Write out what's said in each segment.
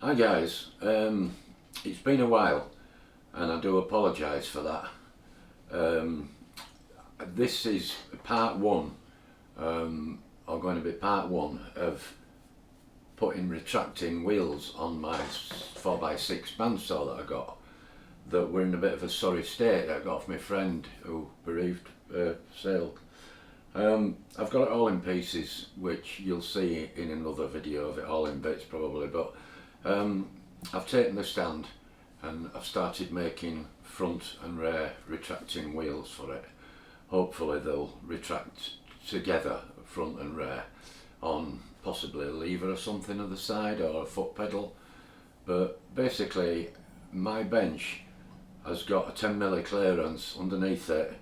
Hi guys, it's been a while and I do apologise for that. Um, this is part one, or going to be part one of putting retracting wheels on my 4x6 bandsaw that I got, that were in a bit of a sorry state that I got off my friend who bereaved sale. I've got it all in pieces, which you'll see in another video of it all in bits probably, but I've taken the stand and I've started making front and rear retracting wheels for it. Hopefully they'll retract together, front and rear, on possibly a lever or something at the side or a foot pedal. But basically my bench has got a 10mm clearance underneath it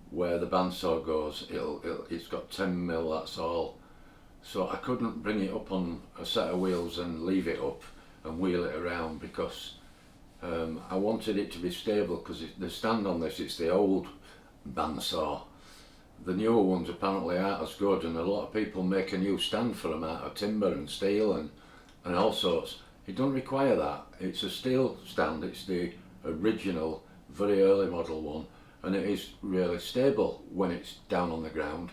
where the bandsaw goes. It's got 10mm, that's all. So I couldn't bring it up on a set of wheels and leave it up and wheel it around, because I wanted it to be stable, because the stand on this, it's the old bandsaw. The newer ones apparently aren't as good, and a lot of people make a new stand for them out of timber and steel and all sorts. It doesn't require that. It's a steel stand, it's the original, very early model one, and it is really stable when it's down on the ground.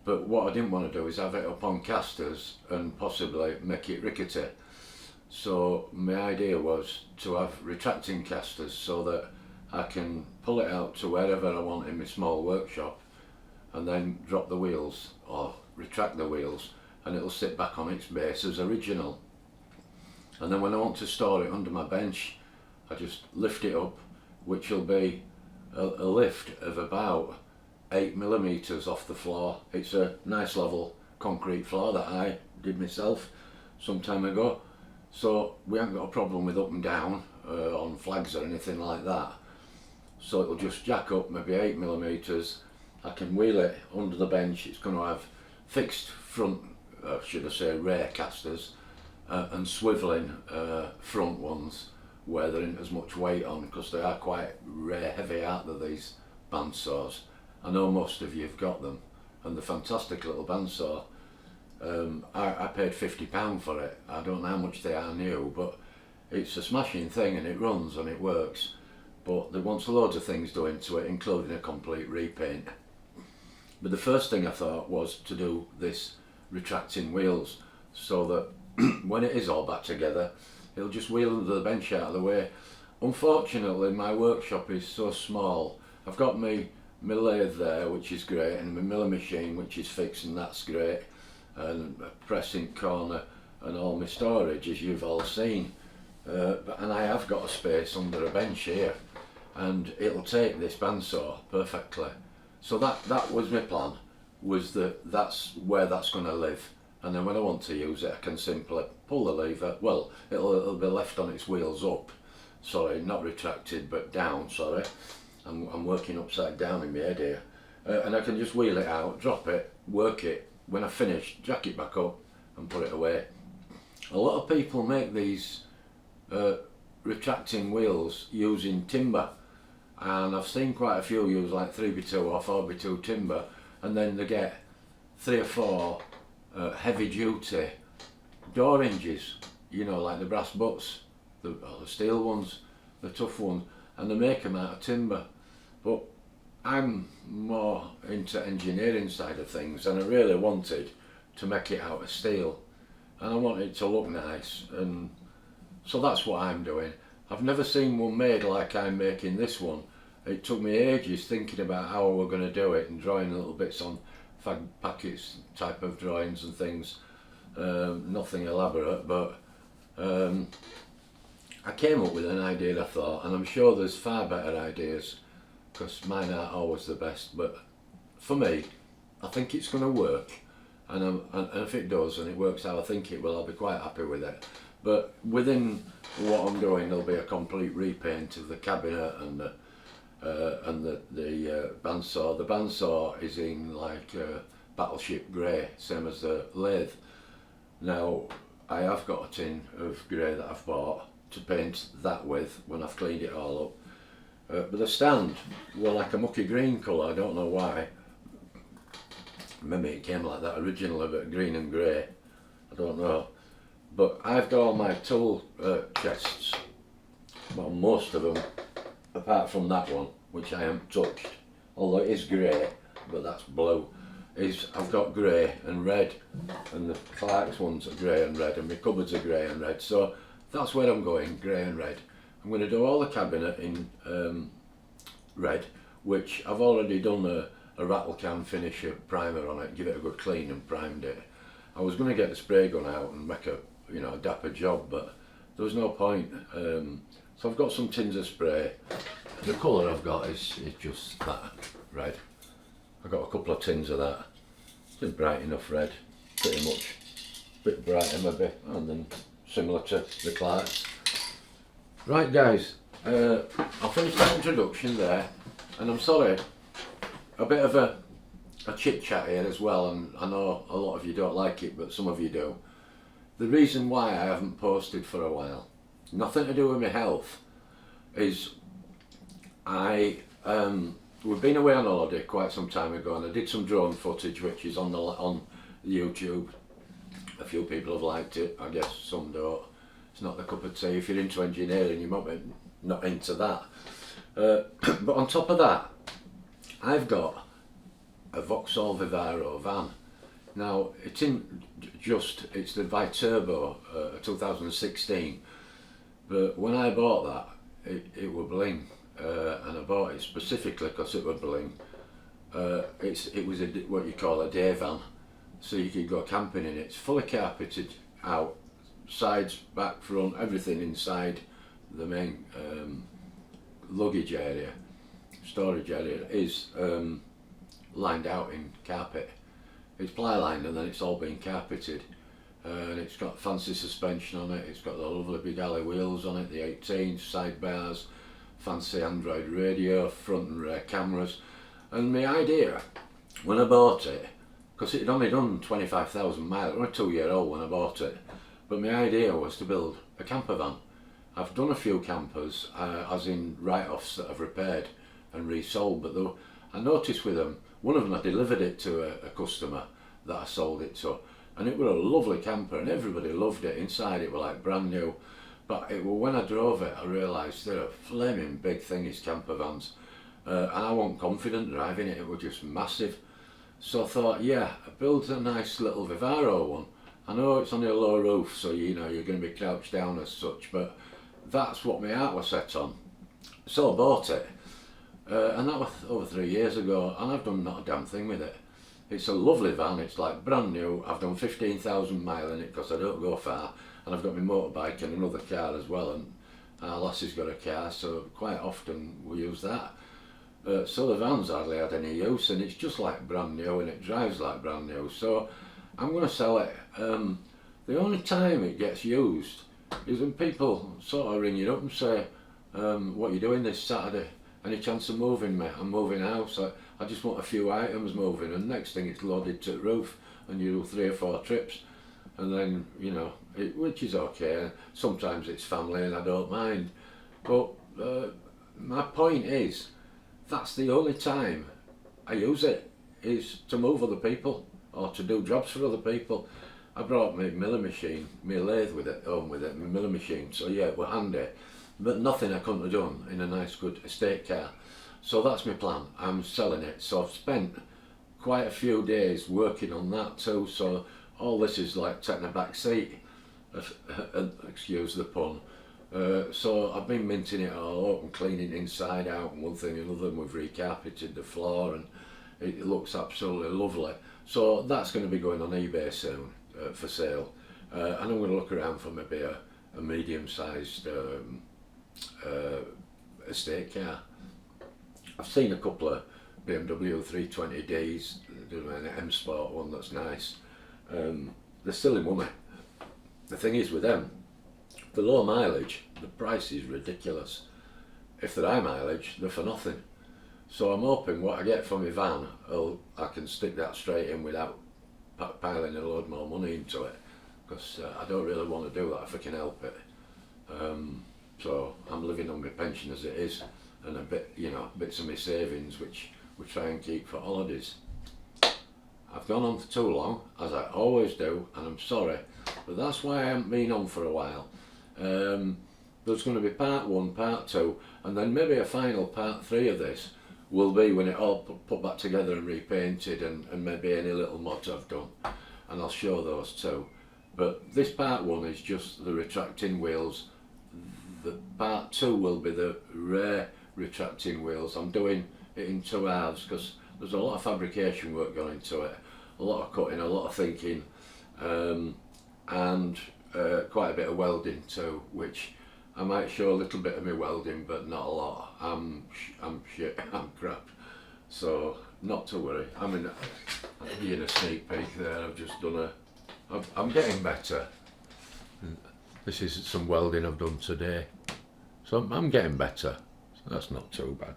But what I didn't want to do is have it up on casters and possibly make it rickety. So my idea was to have retracting casters so that I can pull it out to wherever I want in my small workshop and then drop the wheels or retract the wheels, and it'll sit back on its base as original. And then when I want to store it under my bench, I just lift it up, which will be a lift of about 8mm off the floor. It's a nice level concrete floor that I did myself some time ago, so we haven't got a problem with up and down on flags or anything like that. So it'll just jack up maybe 8mm. I can wheel it under the bench. It's going to have fixed front, should I say, rear casters, and swivelling front ones where there isn't as much weight on, because they are quite rare, heavy, aren't they, these bandsaws? I know most of you have got them, and they're fantastic little bandsaw. I paid £50 for it. I don't know how much they are new, but it's a smashing thing, and it runs and it works. But there wants loads of things doing to it, including a complete repaint. But the first thing I thought was to do this retracting wheels, so that when it is all back together, it'll just wheel under the bench out of the way. Unfortunately, my workshop is so small. I've got my lathe there, which is great, and my milling machine, which is fixed, and that's great, and a pressing corner and all my storage, as you've all seen. And I have got a space under a bench here, and it'll take this bandsaw perfectly. So that was my plan, was that that's where that's going to live. And then when I want to use it, I can simply pull the lever. Well, it'll be left on its wheels up, sorry, not retracted but down, sorry. I'm working upside down in my head here. And I can just wheel it out, drop it, work it. When I finish, jack it back up and put it away. A lot of people make these retracting wheels using timber, and I've seen quite a few use like 3x2 or 4x2 timber, and then they get 3 or 4 heavy duty door hinges, you know, like the brass butts, the steel ones, the tough ones, and they make them out of timber. But I'm more into engineering side of things, and I really wanted to make it out of steel, and I wanted it to look nice, and so that's what I'm doing. I've never seen one made like I'm making this one. It took me ages thinking about how we're going to do it and drawing little bits on fag packets type of drawings and things. Nothing elaborate, but I came up with an idea, I thought, and I'm sure there's far better ideas, because mine aren't always the best, but for me, I think it's going to work, and if it does and it works how I think it will, I'll be quite happy with it. But within what I'm doing, there'll be a complete repaint of the cabinet and the bandsaw. The bandsaw is in like battleship grey, same as the lathe. Now I have got a tin of grey that I've bought to paint that with when I've cleaned it all up. But the stand were like a mucky green colour, I don't know why. Maybe it came like that originally, but green and grey, I don't know. But I've got all my tool chests, well, most of them, apart from that one, which I haven't touched, although it is grey, but that's blue. I've got grey and red, and the Clark's ones are grey and red, and my cupboards are grey and red, so that's where I'm going, grey and red. I'm going to do all the cabinet in red, which I've already done a rattle can finish, a primer on it, give it a good clean and primed it. I was going to get the spray gun out and make a dapper job, but there was no point. So I've got some tins of spray. The colour I've got is just that red. I've got a couple of tins of that. It's bright enough red, pretty much. A bit brighter maybe, and then similar to the Clark's. Right guys, I'll finish that introduction there, and I'm sorry, a bit of a chit chat here as well, and I know a lot of you don't like it, but some of you do. The reason why I haven't posted for a while, nothing to do with my health, is we've been away on holiday quite some time ago, and I did some drone footage which is on YouTube. A few people have liked it, I guess some don't. It's not the cup of tea. If you're into engineering, you might be not into that. But on top of that, I've got a Vauxhall Vivaro van. Now it's the Viterbo 2016, but when I bought that, it were bling, and I bought it specifically because it were bling. It was what you call a day van, so you could go camping in it. It's fully carpeted out, sides, back, front, everything inside the main luggage area, storage area is lined out in carpet. It's ply lined and then it's all been carpeted, and it's got fancy suspension on it. It's got the lovely big alley wheels on it, the 18 side bars, fancy Android radio, front and rear cameras. And my idea when I bought it, because it had only done 25,000 miles, I was 2 years old when I bought it, but my idea was to build a camper van. I've done a few campers, as in write-offs that I've repaired and resold, but I noticed with them, one of them I delivered it to a customer that I sold it to, and it was a lovely camper and everybody loved it. Inside it were like brand new, but when I drove it I realised they're a flaming big thing, is camper vans, and I wasn't confident driving it. It was just massive. So I thought, yeah, I built a nice little Vivaro one. I know it's on a low roof, so you're going to be crouched down as such, but that's what my heart was set on. So I bought it, and that was over 3 years ago, and I've done not a damn thing with it. It's a lovely van, it's like brand new. I've done 15,000 miles in it because I don't go far, and I've got my motorbike and another car as well, and our lassie's got a car, so quite often we use that. So the van's hardly had any use, and it's just like brand new, and it drives like brand new. So I'm going to sell it. The only time it gets used is when people sort of ring you up and say, what are you doing this Saturday? Any chance of moving, mate? I'm moving house. I just want a few items moving, and next thing it's loaded to the roof, and you do 3 or 4 trips, and then which is okay. Sometimes it's family, and I don't mind. But my point is, that's the only time I use it, is to move other people or to do jobs for other people. I brought my milling machine, my lathe with it, home with it, my milling machine, so yeah, it was handy, but nothing I couldn't have done in a nice good estate car. So that's my plan, I'm selling it. So I've spent quite a few days working on that too, so all this is like taking a back seat, excuse the pun. So I've been minting it all up and cleaning inside out and one thing and another, and we've recarpeted the floor and it looks absolutely lovely. So that's going to be going on eBay soon for sale, and I'm going to look around for maybe a medium-sized estate car. I've seen a couple of BMW 320Ds, an M Sport one that's nice. They're still in money. The thing is with them, the low mileage, the price is ridiculous. If they're high mileage, they're for nothing. So I'm hoping what I get from my van, I can stick that straight in without piling a load more money into it, because I don't really want to do that if I can help it. So I'm living on my pension as it is, and a bit, bits of my savings which we try and keep for holidays. I've gone on for too long, as I always do, and I'm sorry, but that's why I haven't been on for a while. There's going to be part 1, part 2, and then maybe a final part 3 of this will be when it all put back together and repainted, and maybe any little mods I've done, and I'll show those too. But this part 1 is just the retracting wheels. The part 2 will be the rear retracting wheels. I'm doing it in 2 halves because there's a lot of fabrication work going into it, a lot of cutting, a lot of thinking, and quite a bit of welding too, which I might show a little bit of me welding, but not a lot. I'm shit, I'm crap. So not to worry. I mean, I'll give you a sneak peek there. I've just done I'm getting better. This is some welding I've done today, so I'm getting better. So that's not too bad.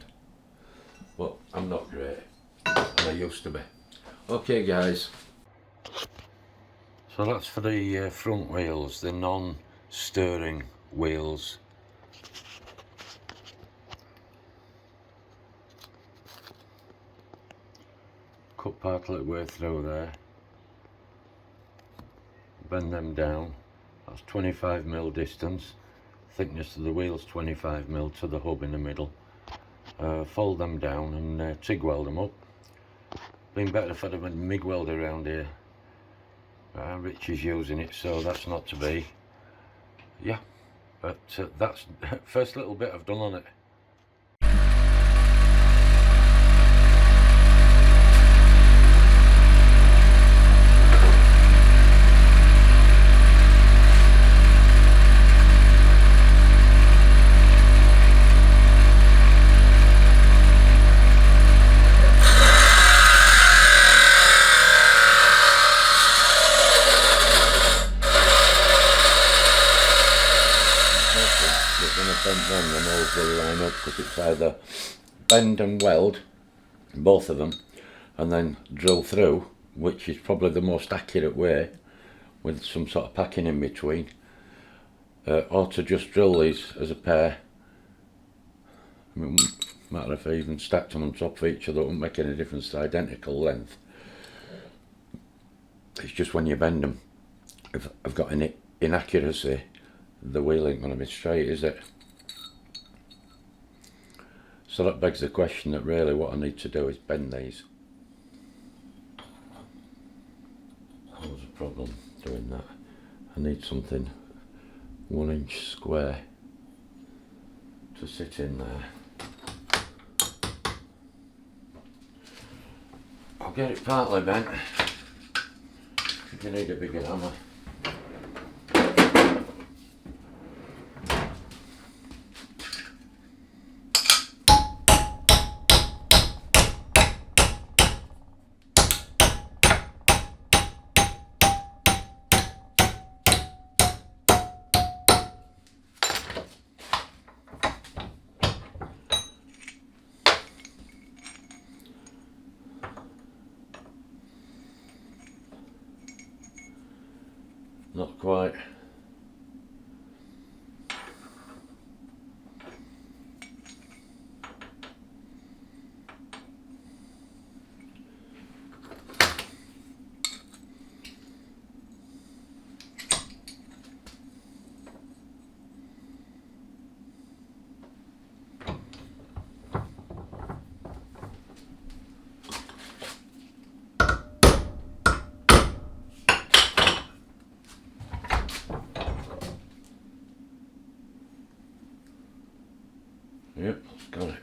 But I'm not great, and I used to be. Okay, guys. So that's for the front wheels, the non-stirring wheels. Cut part of the way through there. Bend them down. That's 25mm distance. Thickness of the wheels 25mm to the hub in the middle. Fold them down and TIG weld them up. Been better if I'd have a MIG welder around here. Rich is using it, so that's not to be. Yeah, but that's first little bit I've done on it. Then the molds will line up, because it's either bend and weld, both of them, and then drill through, which is probably the most accurate way, with some sort of packing in between, or to just drill these as a pair. I mean, matter if I even stacked them on top of each other, it wouldn't make any difference, the identical length. It's just when you bend them, if I've got an inaccuracy, the wheel ain't going to be straight, is it? So that begs the question that really what I need to do is bend these. That was a problem doing that. I need something 1 inch square to sit in there. I'll get it partly bent. If you need a bigger hammer. Not quite. Yep, got it.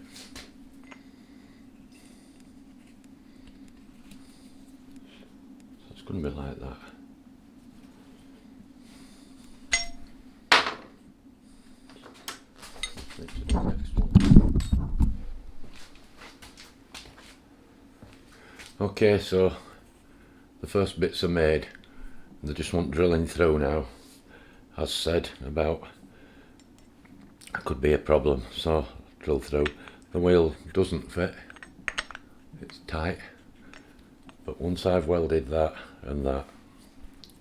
So it's going to be like that. Let's do the next one. Okay, so the first bits are made. They just want drilling through now. As said about, could be a problem, so drill through. The wheel doesn't fit, it's tight, but once I've welded that and that,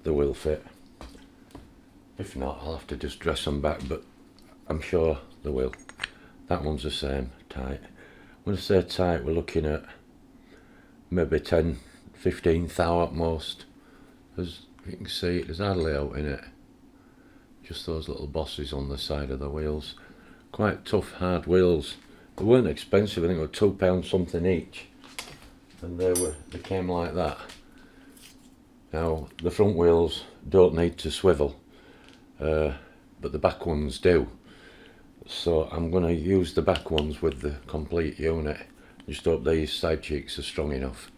the wheel fit. If not, I'll have to just dress them back, but I'm sure they will. That one's the same, tight. When I say tight, we're looking at maybe 10, 15 thou at most. As you can see, there's hardly out in it. Just those little bosses on the side of the wheels. Quite tough, hard wheels. They weren't expensive, I think they were £2 something each. And they came like that. Now, the front wheels don't need to swivel, but the back ones do. So I'm going to use the back ones with the complete unit. Just hope these side cheeks are strong enough.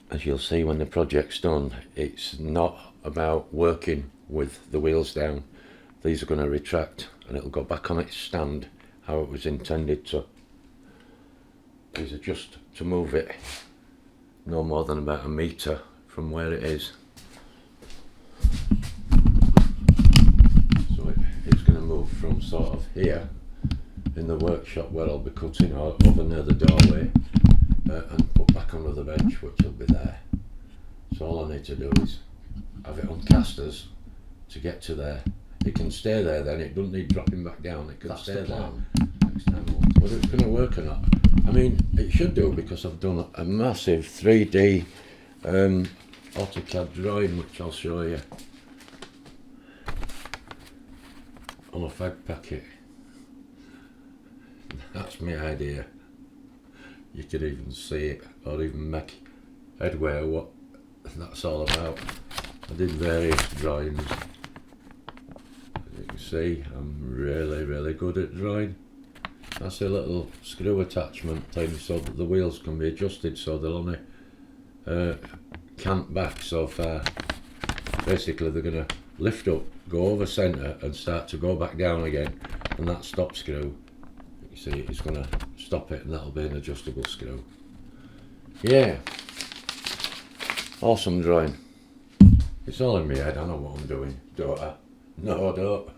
As you'll see when the project's done, it's not about working with the wheels down. These are going to retract and it'll go back on its stand how it was intended to. These are just to move it no more than about a metre from where it is. So it's going to move from sort of here in the workshop where I'll be cutting, or over near the doorway, and put back under the bench, which will be there. So all I need to do is have it on casters to get to there. It can stay there then, it doesn't need dropping back down, it can stay there. Whether it's going to work or not, I mean, it should do, because I've done a massive 3D AutoCAD drawing, which I'll show you on a fag packet. That's my idea. You could even see it, or even make headway of what that's all about. I did various drawings. As you can see, I'm really good at drawing. That's a little screw attachment thing so that the wheels can be adjusted so they'll only cant back so far. Basically they're going to lift up, go over centre and start to go back down again, and that stop screw, you see, it's going to stop it, and that'll be an adjustable screw. Yeah, awesome drawing. It's all in my head, I know what I'm doing, don't I? No, I don't.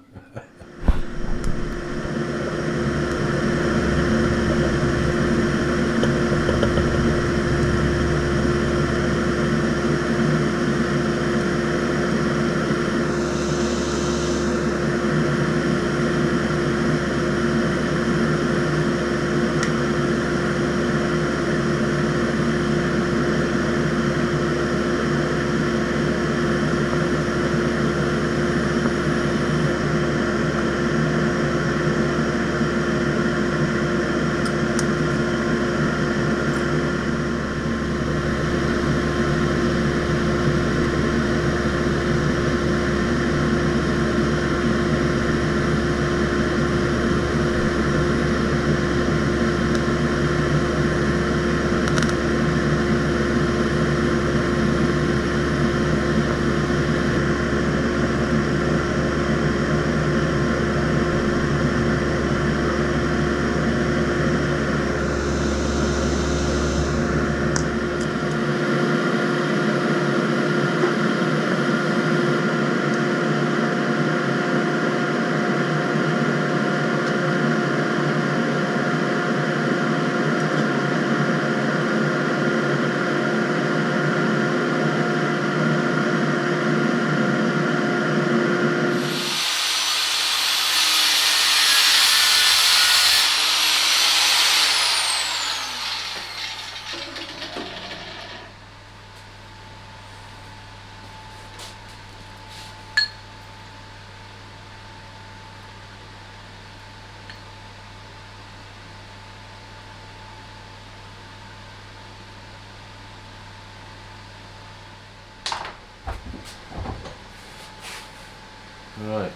Right,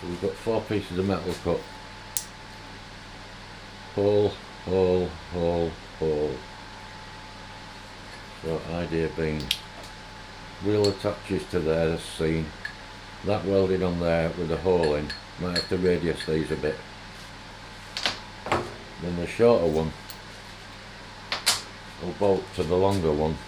so we've got 4 pieces of metal cut. Hole, hole, hole, hole. So idea being, wheel attaches to there as seen. That welded on there with a hole in. Might have to radius these a bit. Then the shorter one will bolt to the longer one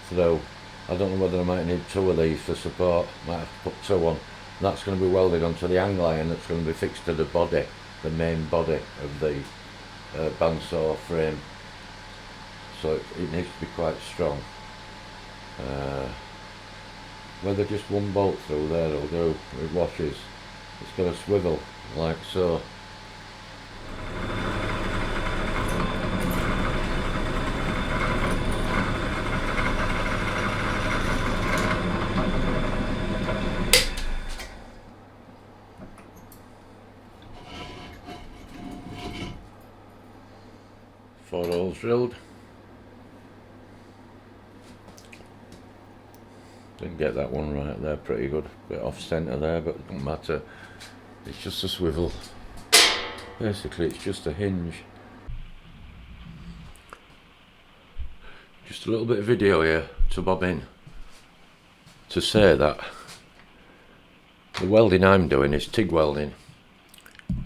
through. I don't know whether I might need 2 of these for support. Might have to put 2 on. That's going to be welded onto the angle iron that's going to be fixed to the body, the main body of the bandsaw frame. So it needs to be quite strong. Whether just 1 bolt through there will do, it washes. It's got a swivel like so. holes drilled. Didn't get that one right there, pretty good. Bit off centre there, but it doesn't matter. It's just a swivel. Basically, it's just a hinge. Just a little bit of video here to bob in to say that the welding I'm doing is TIG welding.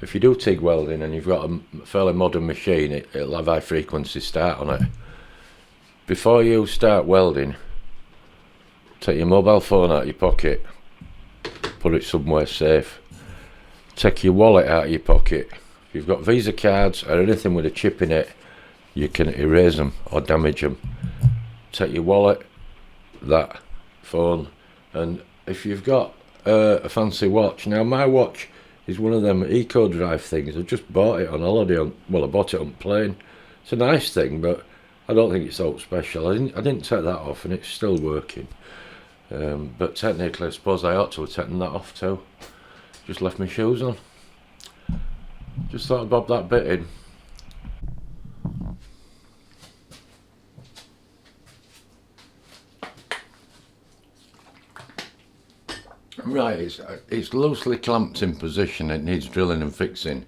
If you do TIG welding and you've got a fairly modern machine, it'll have high frequency start on it. Before you start welding, take your mobile phone out of your pocket, put it somewhere safe. Take your wallet out of your pocket. If you've got Visa cards or anything with a chip in it, you can erase them or damage them. Take your wallet, that phone, and if you've got a fancy watch, now my watch is one of them eco drive things. I just bought it on holiday. Well, I bought it on plane. It's a nice thing, but I don't think it's all special. I didn't take that off, and it's still working. But technically, I suppose I ought to have taken that off too. Just left my shoes on. Just thought I'd bob that bit in. Right, it's loosely clamped in position. It needs drilling and fixing.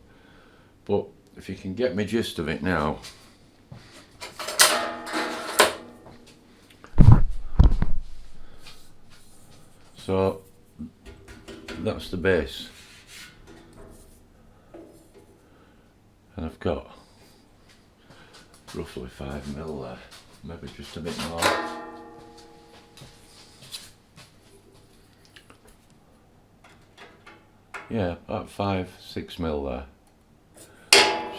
But if you can get me gist of it now. So that's the base. And I've got roughly 5mm there, maybe just a bit more. Yeah, about 5-6mm there.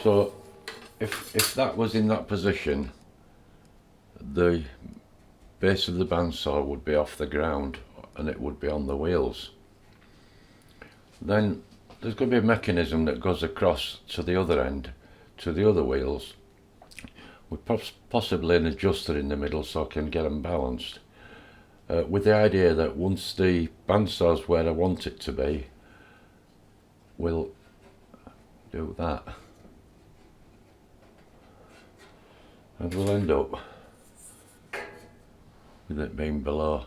So if that was in that position, the base of the bandsaw would be off the ground and it would be on the wheels. Then there's going to be a mechanism that goes across to the other end, to the other wheels, with possibly an adjuster in the middle so I can get them balanced. With the idea that once the bandsaw's where I want it to be, we'll do that. And we'll end up with it being below.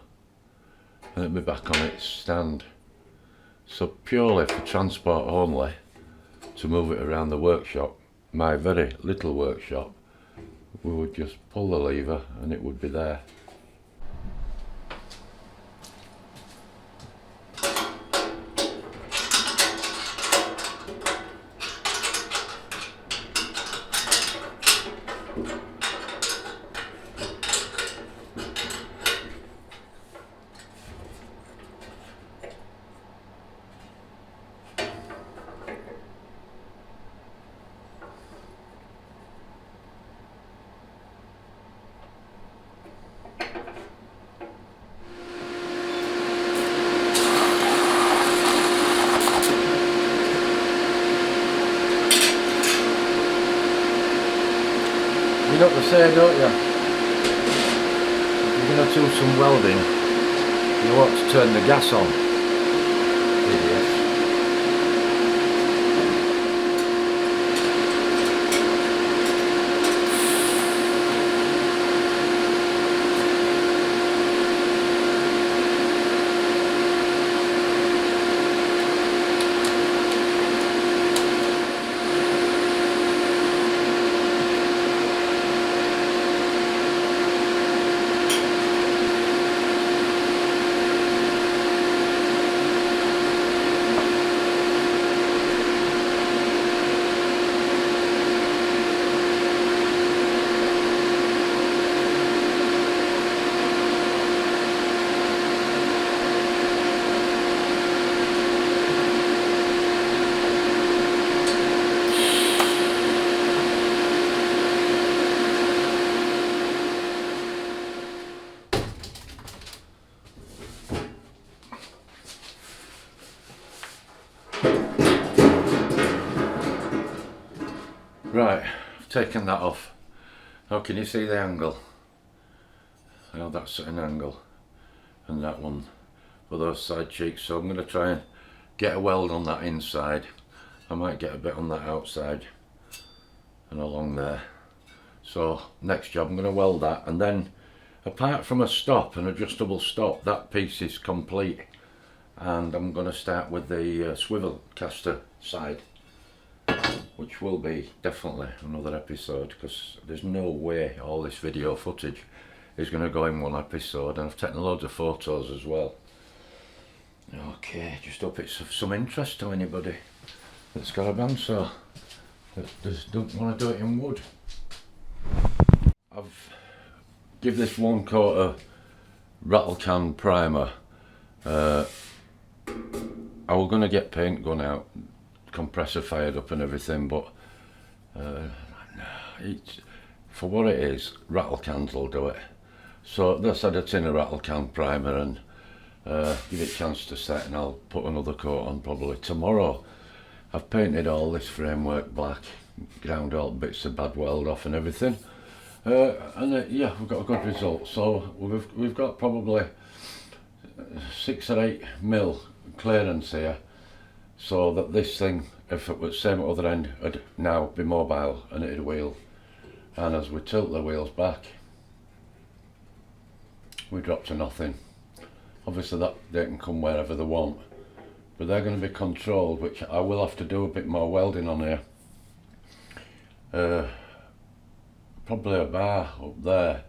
And it'll be back on its stand. So purely for transport only, to move it around the workshop, my very little workshop, we would just pull the lever and it would be there. You know what they say, don't you? If you're going to do some welding, you ought to turn the gas on. Idiot. Right, I've taken that off. Now can you see the angle? Now that's at an angle, and that one for those side cheeks. So I'm going to try and get a weld on that inside. I might get a bit on that outside and along there. So next job I'm going to weld that, and then apart from a stop, an adjustable stop, that piece is complete. And I'm going to start with the swivel caster side, which will be definitely another episode, because there's no way all this video footage is going to go in one episode, and I've taken loads of photos as well. Okay, just hope it's of some interest to anybody that's got a bandsaw that just don't want to do it in wood. I've give this one coat of rattle can primer. I was going to get paint gun out, compressor fired up and everything, but for what it is, rattle cans will do it. So that's had a tin of rattle can primer, and give it a chance to set, and I'll put another coat on probably tomorrow. I've painted all this framework black, ground all bits of bad weld off and everything, and yeah, we've got a good result. So we've got probably 6 or 8 mil clearance here, so that this thing, if it was same at other end, would now be mobile and it'd wheel. And as we tilt the wheels back, we drop to nothing. Obviously that they can come wherever they want, but they're going to be controlled, which I will have to do a bit more welding on here. Probably a bar up there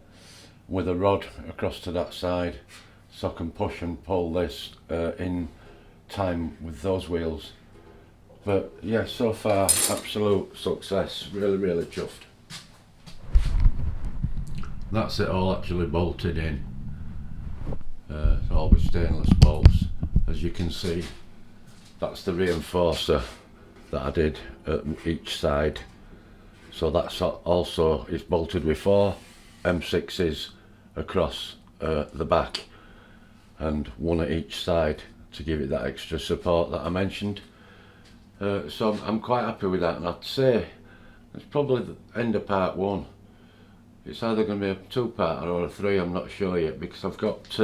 with a rod across to that side, so I can push and pull this in time with those wheels. But yeah, so far absolute success, really chuffed. That's it all actually bolted in. It's all with stainless bolts. As you can see, that's the reinforcer that I did at each side. So that's also, it's bolted with 4 M6s across the back, and 1 at each side to give it that extra support that I mentioned. So I'm quite happy with that, and I'd say it's probably the end of part 1. It's either going to be a 2-parter or a 3, I'm not sure yet, because I've got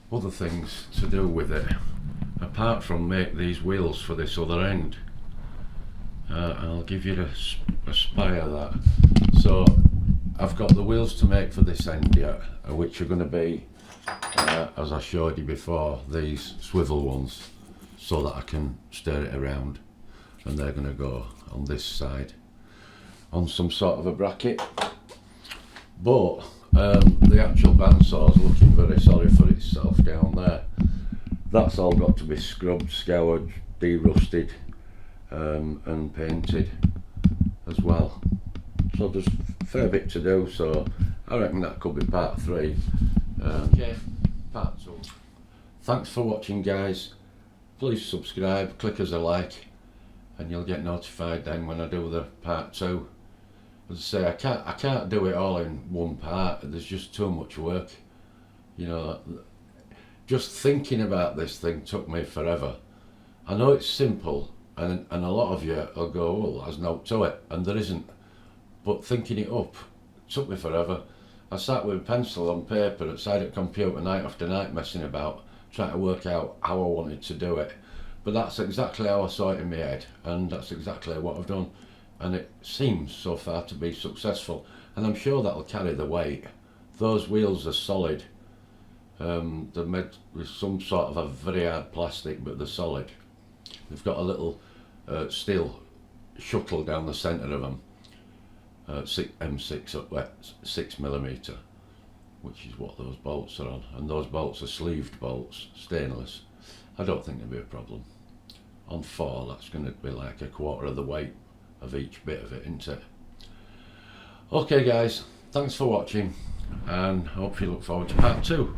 other things to do with it apart from make these wheels for this other end. I'll give you a spy of that. So I've got the wheels to make for this end yet, which are going to be, as I showed you before, these swivel ones, so that I can steer it around, and they're going to go on this side on some sort of a bracket. But the actual bandsaw is looking very sorry for itself down there. That's all got to be scrubbed, scoured, de-rusted, and painted as well. So there's a fair bit to do, so I reckon that could be part 3. Okay, part 2. Thanks for watching, guys. Please subscribe, click as a like, and you'll get notified then when I do the part 2. As I say, I can't do it all in one part. There's just too much work. You know, just thinking about this thing took me forever. I know it's simple, and a lot of you will go, well, there's no to it, and there isn't. But thinking it up took me forever. I sat with a pencil on paper outside at computer night after night messing about, trying to work out how I wanted to do it. But that's exactly how I saw it in my head, and that's exactly what I've done. And it seems so far to be successful, and I'm sure that'll carry the weight. Those wheels are solid. They're made with some sort of a very hard plastic, but they're solid. They've got a little steel shuttle down the centre of them, M6 up there, 6mm, which is what those bolts are on, and those bolts are sleeved bolts, stainless. I don't think there'll be a problem. On 4, that's going to be like a quarter of the weight of each bit of it, isn't it? Okay guys, thanks for watching, and I hope you look forward to part 2.